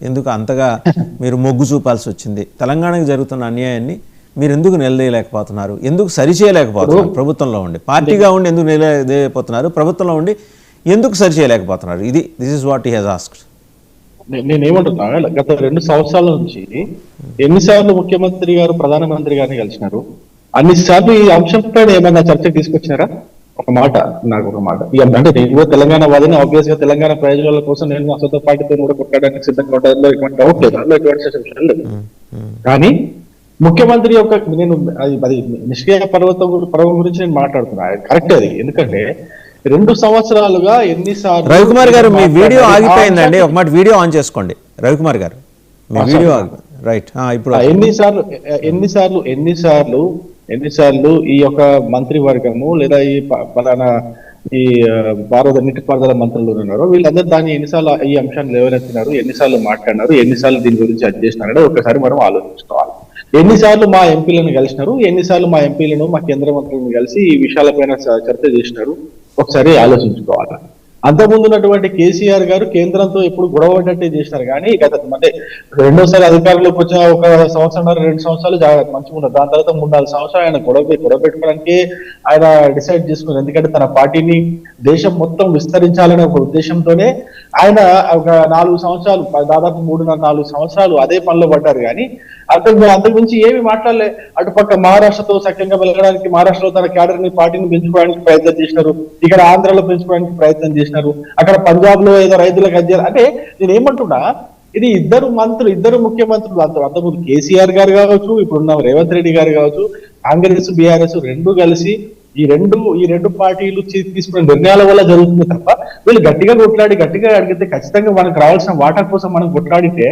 ఎందుకు అంతగా మీరు మొగ్గు చూపాల్సి వచ్చింది? తెలంగాణకు జరుగుతున్న అన్యాయాన్ని మీరు ఎందుకు నిలదీయలేకపోతున్నారు? ఎందుకు సరిచేయలేకపోతున్నారు? ప్రభుత్వంలో ఉండి పార్టీగా ఉండి ఎందుకు నిలదీయలేకపోతున్నారు? ప్రభుత్వంలో ఉండి ఎందుకు సరిచేయలేకపోతున్నారు? This is what he has asked. నేనేమంటున్నా, గత 2 సంవత్సరాల నుంచి ఎన్నిసార్లు ముఖ్యమంత్రి గారు ప్రధానమంత్రి గారిని కలిసినారు? అన్నిసార్లు ఈ అంశంపై ఏమైనా చర్చకు తీసుకొచ్చినారా? ఒక మాట అంటే నేను కూడా తెలంగాణ వాదిని, ఆబ్వియస్ గా తెలంగాణ ప్రయోజనాల కోసం నేను మా సొంత పార్టీతో కూడా కొట్టడానికి సిద్ధంగా ఉండడంలో ఎటువంటి డౌట్ లేదు, అందులో ఎటువంటి లేదు. కానీ ముఖ్యమంత్రి యొక్క నేను అది నిష్క్రియ పర్వం గురించి నేను మాట్లాడుతున్నా. కరెక్ట్ అది. ఎందుకంటే 2 సంవత్సరాలుగా ఎన్నిసార్లు రవికుమార్ గారు మీ వీడియో ఆగిపోయిందండి, ఒక మాట వీడియో ఆన్ చేసుకోండి. రవికుమార్ గారు మీ వీడియో రైట్. ఇప్పుడు ఎన్నిసార్లు ఈ యొక్క మంత్రివర్గము లేదా ఈ పలానా ఈ నీటిపారుదల మంత్రులు ఉన్నారో వీళ్ళందరూ దాన్ని ఎన్నిసార్లు ఈ అంశాన్ని లేవనెత్తినారు, ఎన్నిసార్లు మాట్లాడినారు, ఎన్నిసార్లు దీని గురించి అది చేసినారో ఒకసారి మనం ఆలోచించుకోవాలి. ఎన్నిసార్లు మా ఎంపీలను కలిసినారు, ఎన్నిసార్లు మా ఎంపీలను మా కేంద్ర మంత్రులను కలిసి ఈ విషయాలపైన చర్చ చేసినారు, ఒకసారి ఆలోచించుకోవాలి. అంతకుముందు ఉన్నటువంటి కేసీఆర్ గారు కేంద్రంతో ఎప్పుడు గొడవ పడ్డట్టే చేసినారు. కానీ అంటే రెండోసారి అధికారంలోకి వచ్చిన 1 సంవత్సరం 2 సంవత్సరాలు మంచిగా ఉన్నారు. దాని తర్వాత 3-4 సంవత్సరాలు ఆయన గొడవ పెట్టుకోవడానికి ఆయన డిసైడ్ చేసుకున్నారు. ఎందుకంటే తన పార్టీని దేశం మొత్తం విస్తరించాలనే ఒక ఉద్దేశంతోనే ఆయన ఒక 4 సంవత్సరాలు, దాదాపు 3-4 సంవత్సరాలు అదే పనిలో పడ్డారు. కానీ అంతకు మించి ఏమి మాట్లాడలే. అటుపక్క మహారాష్ట్రతో సఖ్యంగా వెళ్ళడానికి మహారాష్ట్రలో తన క్యాడర్ ని పార్టీని పెంచుకోవడానికి ప్రయత్నం చేసినారు, ఇక్కడ ఆంధ్రలో పెంచుకోవడానికి ప్రయత్నం చేసినారు, అక్కడ పంజాబ్ లో ఏదో రైతులకు అధ్యయనం. అంటే నేను ఏమంటున్నా, ఇది ఇద్దరు ముఖ్యమంత్రులు అంతకుముందు కేసీఆర్ గారు కావచ్చు, ఇప్పుడున్న రేవంత్ రెడ్డి గారు కావచ్చు, కాంగ్రెస్ బీఆర్ఎస్ రెండు కలిసి ఈ రెండు పార్టీలు తీసుకున్న నిర్ణయాల వల్ల జరుగుతుంది తప్ప వీళ్ళు గట్టిగా అడిగితే ఖచ్చితంగా మనకు రావాల్సిన వాటా కోసం మనం కొట్లాడితే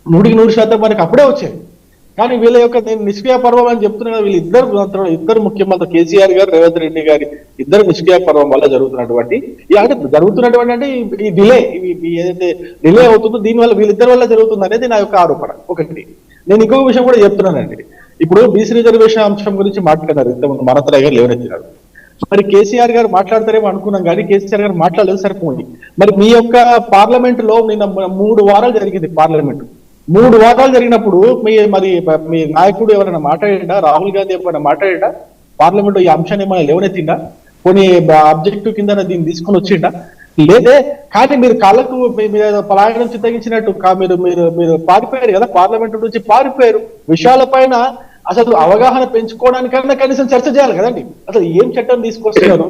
100% మనకి అప్పుడే వచ్చాయి. కానీ వీళ్ళ యొక్క నేను నిష్క్రియ పర్వం అని చెప్తున్నా, ఇద్దరు ముఖ్యమంత్రి కేసీఆర్ గారు, రేవంత్ రెడ్డి గారి ఇద్దరు నిష్క్రియ పర్వం వల్ల జరుగుతున్నటువంటి అంటే ఈ డిలే ఏదైతే డిలే అవుతుందో దీనివల్ల వీళ్ళిద్దరి వల్ల జరుగుతుంది అనేది నా యొక్క ఆరోపణ. ఒకటి నేను ఇంకొక విషయం కూడా చెప్తున్నానండి. ఇప్పుడు బీసీ రిజర్వేషన్ అంశం గురించి మాట్లాడారు ఇంతకుముందు మానవతరాయ్ గారు లేవనెత్తినారు. మరి కేసీఆర్ గారు మాట్లాడతారేమో అనుకున్నాం, కానీ కేసీఆర్ గారు మాట్లాడలేదు, సరిపోయింది. మరి మీ యొక్క పార్లమెంట్ లో నిన్న 3 వారాలు జరిగింది. పార్లమెంట్ 3 వారాలు జరిగినప్పుడు మీ నాయకుడు ఎవరైనా మాట్లాడిండా? రాహుల్ గాంధీ ఎవరైనా మాట్లాడిండా? పార్లమెంట్ ఈ అంశాన్ని ఏమైనా లేవనెత్తిండా? కొన్ని ఆబ్జెక్టివ్ కింద దీన్ని తీసుకొని వచ్చిండా? లేదే. కానీ మీరు కాళ్ళకు పలాయనం చిత్తగించినట్టు మీరు పారిపోయారు కదా, పార్లమెంట్ నుంచి పారిపోయారు. విషయాలపైన అసలు అవగాహన పెంచుకోవడానికన్నా కనీసం చర్చ చేయాలి కదండి. అసలు ఏం చట్టం తీసుకొస్తున్నారు,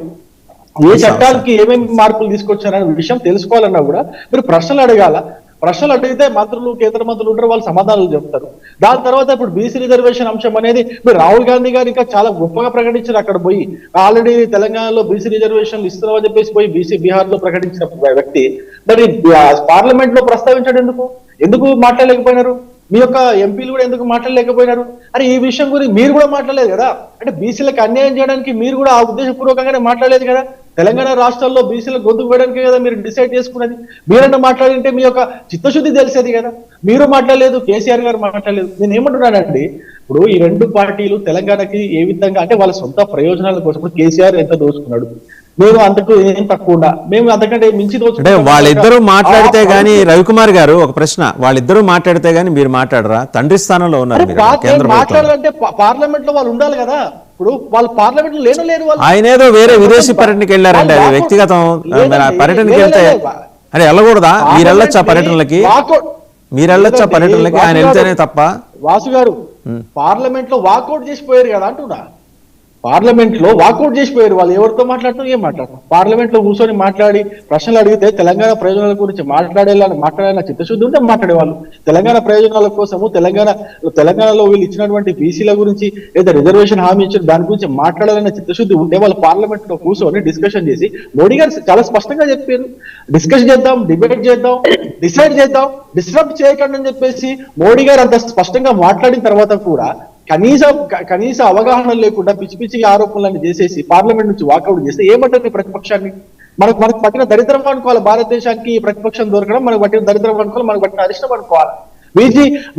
ఏ చట్టానికి ఏమేమి మార్పులు తీసుకొచ్చారనే విషయం తెలుసుకోవాలన్నా కూడా మీరు ప్రశ్నలు అడగాల. ప్రశ్నలు అడిగితే మంత్రులు, కేంద్ర మంత్రులు ఉంటారు, వాళ్ళు సమాధానాలు చెప్తారు. దాని తర్వాత ఇప్పుడు బీసీ రిజర్వేషన్ అంశం అనేది మీరు రాహుల్ గాంధీ గారు ఇంకా చాలా గొప్పగా ప్రకటించారు. అక్కడ పోయి ఆల్రెడీ తెలంగాణలో బీసీ రిజర్వేషన్లు ఇస్తున్నామని చెప్పేసి పోయి బీహార్ లో ప్రకటించిన వ్యక్తి మరి పార్లమెంట్ లో ప్రస్తావించడం ఎందుకు మాట్లాడలేకపోయినారు? మీ యొక్క ఎంపీలు కూడా ఎందుకు మాట్లాడలేకపోయినారు? అరే ఈ విషయం గురించి మీరు కూడా మాట్లాడలేదు కదా. అంటే బీసీలకు అన్యాయం చేయడానికి మీరు కూడా ఆ ఉద్దేశపూర్వకంగానే మాట్లాడలేదు కదా. తెలంగాణ రాష్ట్రాల్లో బీసీలకు గొంతుకు వేయడానికి కదా మీరు డిసైడ్ చేసుకున్నది. మీరన్నా మాట్లాడింటే మీ యొక్క చిత్తశుద్ధి తెలిసేది కదా. మీరు మాట్లాడలేదు, కేసీఆర్ గారు మాట్లాడలేదు. నేను ఏమంటున్నానండి, ఇప్పుడు ఈ 2 పార్టీలు తెలంగాణకి ఏ విధంగా అంటే వాళ్ళ సొంత ప్రయోజనాల కోసం ఇప్పుడు కేసీఆర్ ఎంత దోచుకున్నాడు, మేము అంతకు ఏం తక్కువ, మేము అంతకంటే మించి దోచుకుంటే వాళ్ళిద్దరూ మాట్లాడితే గానీ. రవికుమార్ గారు ఒక ప్రశ్న, వాళ్ళిద్దరూ మాట్లాడితే గానీ మీరు మాట్లాడరా? తండ్రి స్థానంలో ఉన్నారు. మాట్లాడాలంటే పార్లమెంట్ లో వాళ్ళు ఉండాలి కదా. ఇప్పుడు వాళ్ళు పార్లమెంట్ లో లేరు. ఆయన ఏదో వేరే విదేశీ పర్యటనకి వెళ్ళారండి, అది వ్యక్తిగతం. పర్యటనకి వెళ్తే అరే వెళ్ళకూడదా? మీరు వెళ్ళొచ్చా పర్యటనలకి? ఆయన వెళ్తేనే తప్ప? వాసు గారు పార్లమెంట్ లో వాకౌట్ చేసిపోయారు కదా అంటున్నా. పార్లమెంట్ లో వాకౌట్ చేసిపోయారు. వాళ్ళు ఎవరితో మాట్లాడతారు, ఏం మాట్లాడతారు? పార్లమెంట్ లో కూర్చొని మాట్లాడి ప్రశ్నలు అడిగితే తెలంగాణ ప్రయోజనాల గురించి మాట్లాడాలన్న చిత్తశుద్ధి ఉంటే మాట్లాడేవాళ్ళు. తెలంగాణ ప్రయోజనాల కోసము తెలంగాణలో వీళ్ళు ఇచ్చినటువంటి బీసీల గురించి లేదా రిజర్వేషన్ హామీ ఇచ్చిన దాని గురించి మాట్లాడాలన్న చిత్తశుద్ధి ఉంటే వాళ్ళు పార్లమెంట్ లో కూర్చొని డిస్కషన్ చేసి మోడీ గారు చాలా స్పష్టంగా చెప్పారు, డిస్కస్ చేద్దాం, డిబేట్ చేద్దాం, డిసైడ్ చేద్దాం, డిస్టర్బ్ చేయకండి అని చెప్పేసి మోడీ గారు అంత స్పష్టంగా మాట్లాడిన తర్వాత కూడా కనీస అవగాహన లేకుండా పిచ్చి పిచ్చి ఆరోపణలను చేసేసి పార్లమెంట్ నుంచి వాకౌట్ చేస్తే ఏమంటారు ప్రతిపక్షాన్ని? మనకు పట్టిన దరిద్రం అనుకోవాలి. భారతదేశానికి ప్రతిపక్షం దొరకడం మనకు పట్టిన దరిద్రం అనుకోవాలి, మనకు పట్టిన అరిష్టం అనుకోవాలి.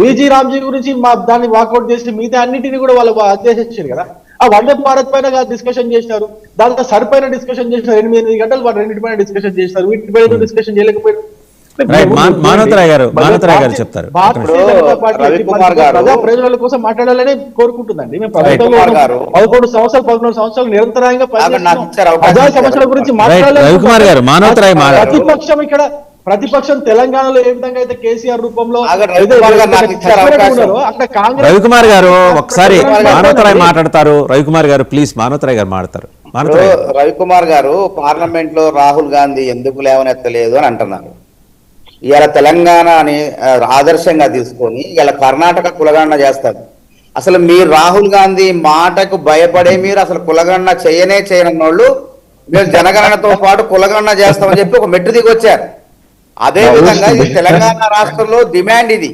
విజీ రామ్జీ గురించి దాన్ని వాకౌట్ చేసి మిగతా అన్నింటినీ కూడా వాళ్ళు చేసేసారు కదా. ఆ వందే భారత్ పైన డిస్కషన్ చేసినారు, దాంతో సరిపైన డిస్కషన్ చేసినారు. 8 గంటలు వాళ్ళు రెండింటి పైన డిస్కషన్ చేసినారు, వీటి పైన డిస్కషన్ చేయలేకపోయారు. రైట్, మానవతరాయ్ గారు చెప్తారు. భారతీయ జనతా పార్టీ రవికుమార్ గారు ప్రజా ప్రయోజనాల కోసం మాట్లాడాలని కోరుకుంటుందండి. మేము ప్రభుత్వంలో 11 సంవత్సరాలు 11 సంవత్సరాలు నిరంతరంగా ప్రజా సమస్యల గురించి రవికుమార్ గారు, మానవతరాయ్ ప్రతిపక్షం ఇక్కడ ప్రతిపక్షం తెలంగాణలో ఏ విధంగా అయితే కేసీఆర్ రూపంలో అక్కడ కాంగ్రెస్. రవికుమార్ గారు ఒకసారి మానవతరాయ్ మాట్లాడతారు. రవికుమార్ గారు ప్లీజ్, మానవతరాయ్ గారు మాట్లాడతారు. రవికుమార్ గారు పార్లమెంట్ లో రాహుల్ గాంధీ ఎందుకు లేవనెత్తలేదు అని అంటున్నారు. ఇవాళ తెలంగాణని ఆదర్శంగా తీసుకొని ఇలా కర్ణాటక కులగణన చేస్తారు. అసలు మీరు రాహుల్ గాంధీ మాటకు భయపడే మీరు అసలు కులగణన చేయని వాళ్ళు మేము జనగణనతో పాటు కులగణన చేస్తామని చెప్పి ఒక మెట్టు దిగి వచ్చారు. అదే విధంగా ఇది తెలంగాణ రాష్ట్రంలో డిమాండ్, ఇది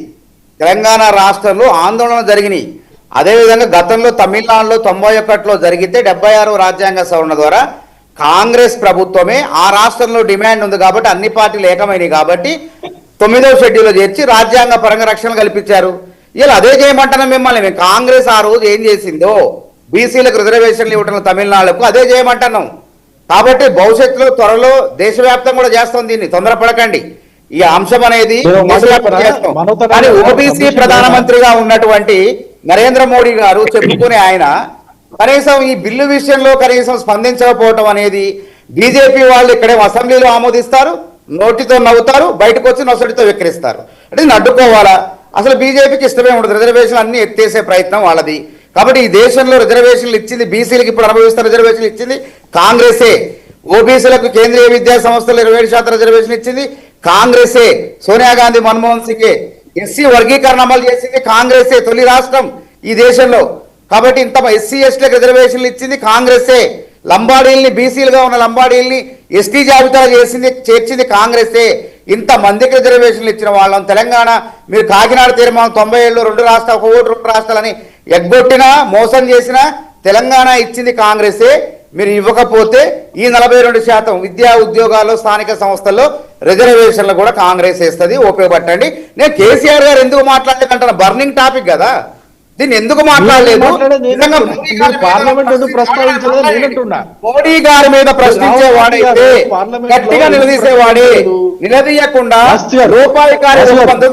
తెలంగాణ రాష్ట్రంలో ఆందోళన జరిగినాయి. అదేవిధంగా గతంలో తమిళనాడులో 91లో జరిగితే 76వ రాజ్యాంగ సవరణ ద్వారా కాంగ్రెస్ ప్రభుత్వమే ఆ రాష్ట్రంలో డిమాండ్ ఉంది కాబట్టి అన్ని పార్టీలు ఏకమైనవి కాబట్టి 9వ షెడ్యూల్లో చేర్చి రాజ్యాంగ పరంగా రక్షణ కల్పించారు. ఇలా అదే చేయమంటున్నాం మిమ్మల్ని. మేము కాంగ్రెస్ ఆ రోజు ఏం చేసిందో బీసీలకు రిజర్వేషన్లు ఇవ్వటం తమిళనాడుకు అదే చేయమంటున్నాం. కాబట్టి భవిష్యత్తులో త్వరలో దేశవ్యాప్తంగా కూడా చేస్తాం. దీన్ని తొందరపడకండి. ఈ అంశం అనేది కానీ ఓబీసీ ప్రధానమంత్రిగా ఉన్నటువంటి నరేంద్ర మోడీ గారు చెప్పుకునే ఆయన కనీసం ఈ బిల్లు విషయంలో కనీసం స్పందించకపోవటం అనేది బీజేపీ వాళ్ళు ఇక్కడే అసెంబ్లీలో ఆమోదిస్తారు, నోటితో నవ్వుతారు, బయటకు వచ్చి నొసటితో వెక్కిరిస్తారు. అంటే అడ్డుకోవాలా? అసలు బీజేపీకి ఇష్టమే ఉండదు. రిజర్వేషన్లు అన్ని ఎత్తేసే ప్రయత్నం వాళ్ళది. కాబట్టి ఈ దేశంలో రిజర్వేషన్లు ఇచ్చింది బీసీలకు, ఇప్పుడు అనుభవిస్తున్న రిజర్వేషన్లు ఇచ్చింది కాంగ్రెసే. ఓబీసీలకు కేంద్రీయ విద్యా సంస్థలు 27% రిజర్వేషన్ ఇచ్చింది కాంగ్రెసే. సోనియా గాంధీ, మన్మోహన్ సింగే. ఎస్సీ వర్గీకరణ అమలు చేసింది కాంగ్రెసే, తొలి రాష్ట్రం ఈ దేశంలో. కాబట్టి ఇంత ఎస్సీ ఎస్టీలకు రిజర్వేషన్లు ఇచ్చింది కాంగ్రెసే. లంబాడీల్ని, బీసీలుగా ఉన్న లంబాడీల్ని ఎస్టీ జాబితా చేర్చింది కాంగ్రెసే. ఇంతమందికి రిజర్వేషన్లు ఇచ్చిన వాళ్ళం తెలంగాణ. మీరు కాకినాడ తీర్మానం 97లో 2 రాష్ట్రాలు, 1 ఓటు 2 రాష్ట్రాలని ఎగ్గొట్టినా మోసం చేసినా తెలంగాణ ఇచ్చింది కాంగ్రెసే. మీరు ఇవ్వకపోతే ఈ 42% విద్యా ఉద్యోగాల్లో స్థానిక సంస్థల్లో రిజర్వేషన్లు కూడా కాంగ్రెస్ వేస్తుంది. ఉపయోగపట్టండి. నేను కేసీఆర్ గారు ఎందుకు మాట్లాడలేదంటాను, బర్నింగ్ టాపిక్ కదా, దీన్ని ఎందుకు మాట్లాడలేదు? మోడీ గారి మీద ప్రశ్నించేవాడైతే గట్టిగా నిలదీసేవాడే, నిలదీయకుండా రూపాయి కార్యక్రమంతో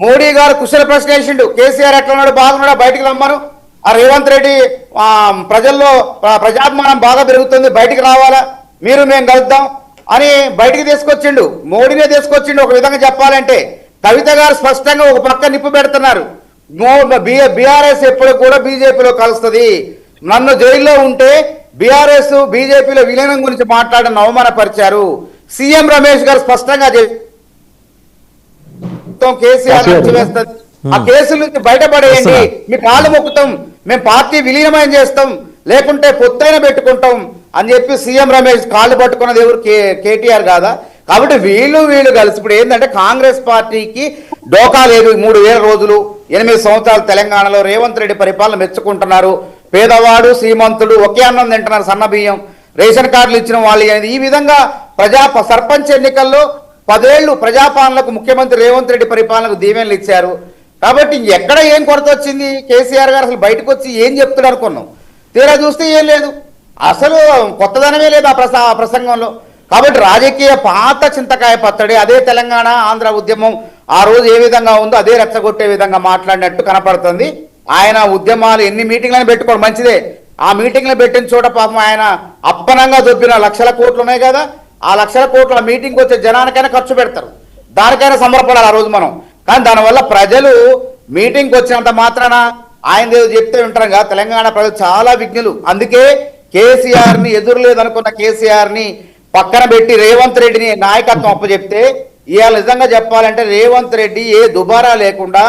మోడీ గారు కుశల ప్రశ్న వేసిండు. కేసీఆర్ ఎట్లా ఉన్నాడు, బాగున్నాడా, బయటికి రమ్మను. ఆ రేవంత్ రెడ్డి ప్రజల్లో ప్రజాభిమానం బాగా పెరుగుతుంది, బయటికి రావాలా, మీరు మేము కలుద్దాం అని బయటికి తీసుకొచ్చిండు. మోడీనే తీసుకొచ్చిండు. ఒక విధంగా చెప్పాలంటే కవిత గారు స్పష్టంగా ఒక పక్క నిప్పు పెడుతున్నారు. బీఆర్ఎస్ ఎప్పుడు కూడా బీజేపీలో కలుస్తుంది. నన్ను జైల్లో ఉంటే బీఆర్ఎస్ బీజేపీలో విలీనం గురించి మాట్లాడని అవమానపరిచారు. సీఎం రమేష్ గారు స్పష్టంగా కేసీఆర్ వేస్తుంది. ఆ కేసుల నుంచి బయటపడేయండి, మీ కాళ్ళు మొక్కుతాం, మేము పార్టీ విలీనమైన చేస్తాం, లేకుంటే పొత్తైన పెట్టుకుంటాం అని చెప్పి సీఎం రమేష్ కాళ్ళు పట్టుకున్నది ఎవరు? కేటీఆర్ కాదా? కాబట్టి వీళ్ళు కలిసి ఇప్పుడు ఏంటంటే కాంగ్రెస్ పార్టీకి డోకా లేదు. 3000 రోజులు 8 సంవత్సరాలు తెలంగాణలో రేవంత్ రెడ్డి పరిపాలన మెచ్చుకుంటున్నారు. పేదవాడు శ్రీమంతుడు ఒకే అన్నం తింటున్నారు, సన్న బియ్యం, రేషన్ కార్డులు ఇచ్చిన వాళ్ళు అనేది. ఈ విధంగా సర్పంచ్ ఎన్నికల్లో 10 ఏళ్లు ప్రజాపాలనకు ముఖ్యమంత్రి రేవంత్ రెడ్డి పరిపాలనకు దీవెనలు ఇచ్చారు. కాబట్టి ఎక్కడ ఏం కొరత వచ్చింది? కేసీఆర్ గారు అసలు బయటకు వచ్చి ఏం చెప్తాడు అనుకున్నాం. తీరా చూస్తే ఏం లేదు, అసలు కొత్తదనమే లేదు ఆ ప్రసంగంలో. కాబట్టి రాజకీయ పాత చింతకాయ పచ్చడి, అదే తెలంగాణ ఆంధ్ర ఉద్యమం ఆ రోజు ఏ విధంగా ఉందో అదే రెచ్చగొట్టే విధంగా మాట్లాడినట్టు కనపడుతుంది. ఆయన ఉద్యమాలు ఎన్ని మీటింగ్లను పెట్టుకోవడం మంచిదే. ఆ మీటింగ్లు పెట్టిన చోట పాపం ఆయన అప్పనంగా దొబ్బిన 1,00,000 కోట్లు ఉన్నాయి కదా, ఆ 1,00,000 కోట్ల మీటింగ్కి వచ్చే జనానికైనా ఖర్చు పెడతారు, దానికైనా సంబరపడాలి ఆ రోజు మనం. కానీ దానివల్ల ప్రజలు మీటింగ్కి వచ్చినంత మాత్రాన ఆయన ఏదో చెప్తే వింటారు కదా. తెలంగాణ ప్రజలు చాలా విజ్ఞులు. అందుకే కేసీఆర్ని ఎదురులేదనుకున్న కేసీఆర్ని పక్కన పెట్టి రేవంత్ రెడ్డిని నాయకత్వం అప్పచెప్తే ఇవాళ నిజంగా చెప్పాలంటే రేవంత్ రెడ్డి ఏ దుబారా లేకుండా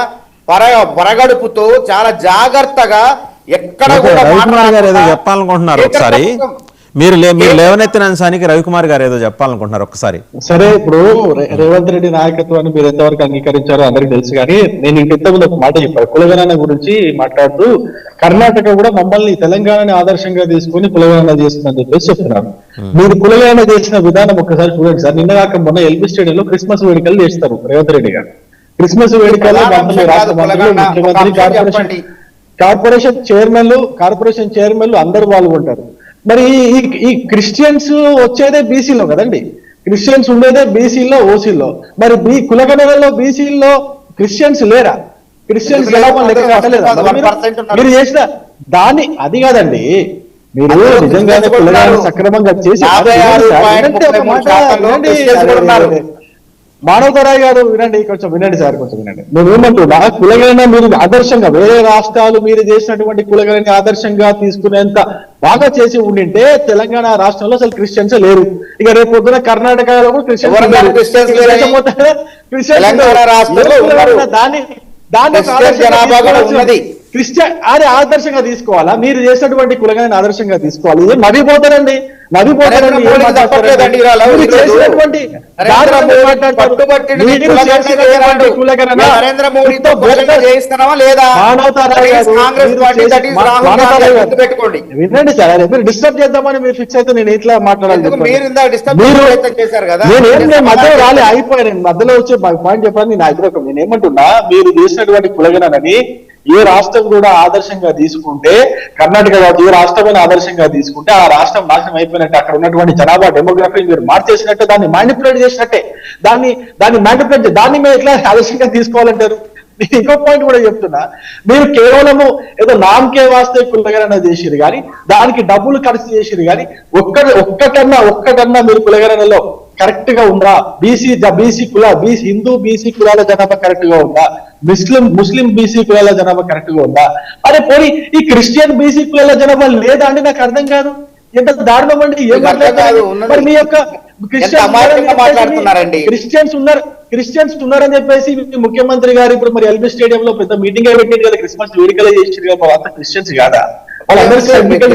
పరగడుపుతో చాలా జాగ్రత్తగా ఎక్కడ కూడా చెప్పాలనుకుంటున్నారు. ఒకసారి మీరు లేవనెత్తిన అంశానికి రవికుమార్ గారు ఏదో చెప్పాలనుకుంటున్నారు ఒకసారి. సరే, ఇప్పుడు రేవంత్ రెడ్డి నాయకత్వాన్ని మీరు ఎంతవరకు అంగీకరించారో అందరికి తెలుసు. కానీ నేను ఇంతకుముందు ఒక మాట చెప్పాను, కులగణన గురించి మాట్లాడుతూ కర్ణాటక కూడా మమ్మల్ని తెలంగాణని ఆదర్శంగా తీసుకుని కులగణన చేస్తుందని చెప్పేసి చెప్తున్నారు. మీరు కులగణన చేసిన విధానం ఒకసారి చూడండి సార్. నిన్న కాక మొన్న ఎల్బీ స్టేడియంలో క్రిస్మస్ వేడుకలు చేస్తారు రేవంత్ రెడ్డి గారు. క్రిస్మస్ వేడుకలు రాష్ట్ర మంత్రులు, ముఖ్యమంత్రి, కార్పొరేషన్ చైర్మన్లు అందరూ పాల్గొంటారు. మరి ఈ క్రిస్టియన్స్ వచ్చేదే బీసీలో కదండి. క్రిస్టియన్స్ ఉండేదే బీసీలో ఓసీలో. మరి కులగణనలో బీసీలో క్రిస్టియన్స్ లేరా? క్రిస్టియన్స్ లెక్క కట్టలేదా? మీరు చేసిన దాన్ని అది కాదండి, మీరు నిజంగానే కులగణన సక్రమంగా చేసి మానవతరాయ్ గారు వినండి, కొంచెం వినండి సార్, కొంచెం వినండి. నేను ఏమంటున్నా, కులగణన మీరు ఆదర్శంగా వేరే రాష్ట్రాలు మీరు చేసినటువంటి కులగణని ఆదర్శంగా తీసుకునేంత బాగా చేసి ఉండింటే తెలంగాణ రాష్ట్రంలో అసలు క్రిస్టియన్స్ లేరు. ఇక రేపు పొద్దున కర్ణాటకలో కూడా క్రిస్టియన్స్ దాన్ని క్రిస్టియన్ అది ఆదర్శంగా తీసుకోవాలా? మీరు చేసినటువంటి కులగణని ఆదర్శంగా తీసుకోవాలి. ఏం నవ్విపోతారండి, నవ్విపోతారండి. చేసినటువంటి వినండి సార్, మీరు డిస్టర్బ్ చేద్దామని మీరు ఫిక్స్ అయితే నేను ఇట్లా మాట్లాడాలి. నేను మధ్యలో రాలే, అయిపోయాను మధ్యలో వచ్చే పాయింట్ చెప్పాను. నేను ఏమంటున్నా, మీరు చేసినటువంటి కులగణనని ఏ రాష్ట్రం కూడా ఆదర్శంగా తీసుకుంటే, కర్ణాటక ఏ రాష్ట్రమైన ఆదర్శంగా తీసుకుంటే ఆ రాష్ట్రం నాశనం అయిపోయినట్టే. అక్కడ ఉన్నటువంటి జనాభా డెమోగ్రఫీ మీరు మార్చేసినట్టే, దాన్ని మ్యానిపులేట్ చేసినట్టే. దాన్ని మ్యానిపులేట్ దాన్ని మీరు ఎట్లా ఆదర్శంగా తీసుకోవాలంటారు? ఇంకో పాయింట్ కూడా చెప్తున్నా, మీరు కేవలము ఏదో నామకే వాస్తే కులగణన చేసిరు కానీ దానికి డబ్బులు ఖర్చు చేసిరు కానీ ఒక్కటన్నా మీరు కులగణనలో కరెక్ట్ గా ఉందా? హిందూ బీసీ కులాల జనాభా కరెక్ట్ గా ఉందా? ముస్లిం బీసీ కులాల జనాభా కరెక్ట్ గా ఉందా? అరే పోనీ ఈ క్రిస్టియన్ బీసీ కులాల జనాభా లేదా అండి? నాకు అర్థం కాదు. ఎంత దారుణం అండి. ఏం మాట్లాడతారు మరి? మీ యొక్క క్రిస్టియన్స్ ఉన్నారని చెప్పేసి ముఖ్యమంత్రి గారు ఇప్పుడు మరి ఎల్బీ స్టేడియం లో పెద్ద మీటింగ్ పెట్టింది కదా, క్రిస్మస్ వేడుకలు చేసింది కదా. వాళ్ళంతా క్రిస్టియన్స్ కాదా? వాళ్ళందరూ సర్టిఫికేట్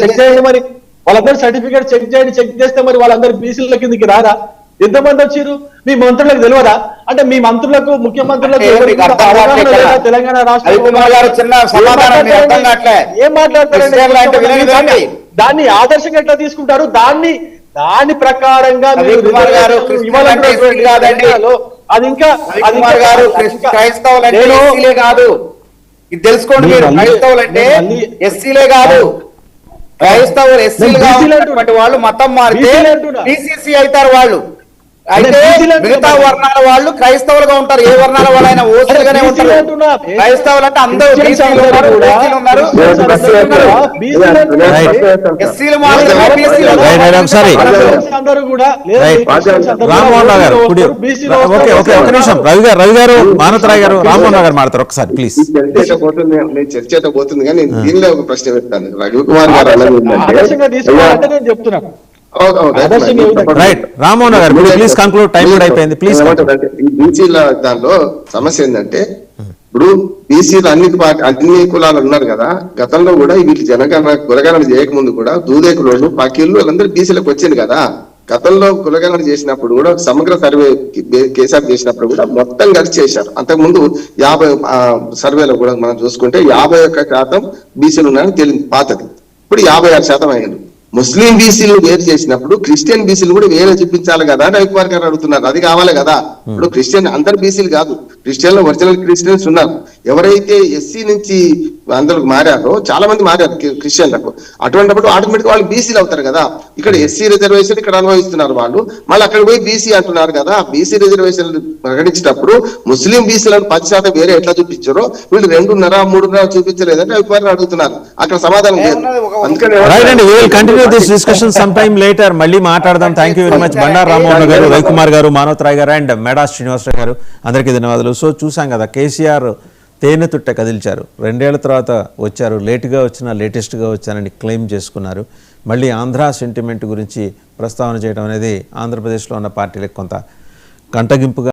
చెక్ చేయండి, మరి వాళ్ళందరూ సర్టిఫికేట్ చెక్ చేయండి. చెక్ చేస్తే మరి వాళ్ళందరూ బీసీల కిందకి రారా? ఎంతమంది వచ్చారు? మీ మంత్రులకు తెలియదా? అంటే మీ మంత్రులకు, ముఖ్యమంత్రులకు తెలంగాణ రాష్ట్రం ఏం మాట్లాడతారండి? దాన్ని ఆదర్శంగా ఎట్లా తీసుకుంటారు? దాని ప్రకారంగా అది ఇంకా క్రైస్తవులే కాదు, ఇది తెలుసుకోండి. మీరు క్రైస్తవులు అంటే ఎస్సీలే కాదు, క్రైస్తవులు ఎస్సీలు కావాలంటే వాళ్ళు మతం మారితే బీసీసీ అవుతారు వాళ్ళు. అయితే మిగతా వర్ణాల వాళ్ళు క్రైస్తవులుగా ఉంటారు. ఏ వర్ణాల వాళ్ళైనా ఓసీలుగానే ఉంటారు. క్రైస్తవులు అంటే అందరూ బీసీలు ఉన్నారు, ఎస్సీలు రవి గారు, మానవతరాయ్ గారు, రామ్మోహన్ రావు గారు మాట్లాడతారు ఒకసారి ప్లీజ్. చర్చ పోతుంది కానీ నేను దీనిలో ఒక ప్రశ్న పెడతాను. రవికుమార్ గారు నేను చెప్తున్నాను. రామ్మోహన్ గారు ప్లీజ్ కంక్లూడ్, టైం కూడా అయిపోయింది ప్లీజ్. ఈ బీసీల దానిలో సమస్య ఏంటంటే, ఇప్పుడు బీసీలు అన్ని కులాలు ఉన్నారు కదా. గతంలో కూడా వీళ్ళు కులగణన చేయకముందు కూడా దూదేకులు, పాకీళ్ళు వాళ్ళందరూ బీసీలకు వచ్చింది కదా. గతంలో కులగణన చేసినప్పుడు కూడా సమగ్ర సర్వే కేసీఆర్ చేసినప్పుడు కూడా మొత్తం కలిసి చేశారు. అంతకుముందు 50 సర్వేలో కూడా మనం చూసుకుంటే 51% బీసీలు ఉన్నారని తేలింది పాతది. ఇప్పుడు 56% అయ్యారు. ముస్లిం బీసీలు వేరు చేసినప్పుడు క్రిస్టియన్ బీసీలు కూడా వేరే చూపించాలి కదా రవికుమార్ గారు అడుగుతున్నారు. అది కావాలి కదా. ఇప్పుడు క్రిస్టియన్ అందరు బీసీలు కాదు, క్రిస్టియన్లో ఒరిజినల్ క్రిస్టియన్స్ ఉన్నారు. ఎవరైతే ఎస్సీ నుంచి అందరికి మారారో చాలా మంది మారారు క్రిస్టియన్లకు. అటువంటిప్పుడు ఆటోమేటిక్ వాళ్ళు బీసీలు అవుతారు కదా. ఇక్కడ ఎస్సీ రిజర్వేషన్ ఇక్కడ అనుభవిస్తున్నారు వాళ్ళు, మళ్ళీ అక్కడ పోయి బీసీ అంటున్నారు కదా. బీసీ రిజర్వేషన్ ప్రకటించేటప్పుడు ముస్లిం బీసీలను 10% వేరే ఎట్లా చూపించారో వీళ్ళు 2.5, 3.5 చూపించలేదని రవికుమార్ అడుగుతున్నారు. అక్కడ సమాధానం లేదు. అందుకని మళ్ళీ మాట్లాడదాం. Thank you very much. Bandaru Rammohan గారు, రవికుమార్ గారు, మానవతరాయ్ గారు అండ్ మేడా శ్రీనివాసరావు గారు, అందరికీ ధన్యవాదాలు. సో చూసాం కదా, కేసీఆర్ తేనె తుట్ట కదిల్చారు. 2 ఏళ్ల తర్వాత వచ్చారు, లేటుగా వచ్చినా లేటెస్ట్గా వచ్చారని క్లెయిమ్ చేసుకున్నారు. మళ్ళీ ఆంధ్ర సెంటిమెంట్ గురించి ప్రస్తావన చేయడం అనేది ఆంధ్రప్రదేశ్లో ఉన్న పార్టీలకు కొంత కంటగింపుగా